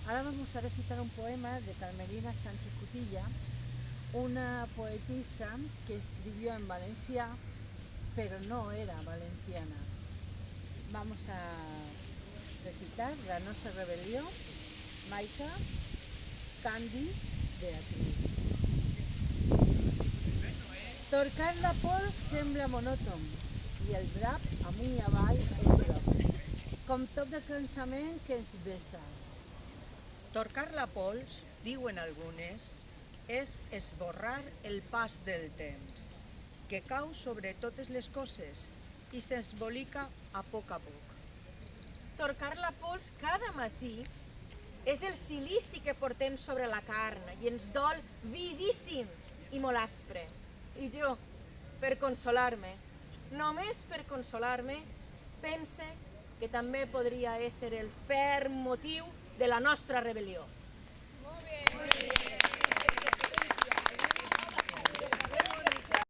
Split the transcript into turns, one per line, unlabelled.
Ahora vamos a recitar un poema de Carmelina Sánchez Cutilla, una poetisa que escribió en Valencia, pero no era valenciana. Vamos a recitar La nosa rebel·lió, Maica, Candi, Beatriz. Torcar la pols sembla monòton i el drap amunt i avall és groc, com toc de cansament que ens vessa.
Torcar la pols, diuen algunes, és esborrar el pas del temps, que cau sobre totes les coses i s'embolica a poc.
Torcar la pols cada matí és el silici que portem sobre la carn i ens dol vivíssim i molt aspre. I jo, per consolar-me, només per consolar-me, pense que també podria ésser el ferm motiu de la nostra rebel·lió.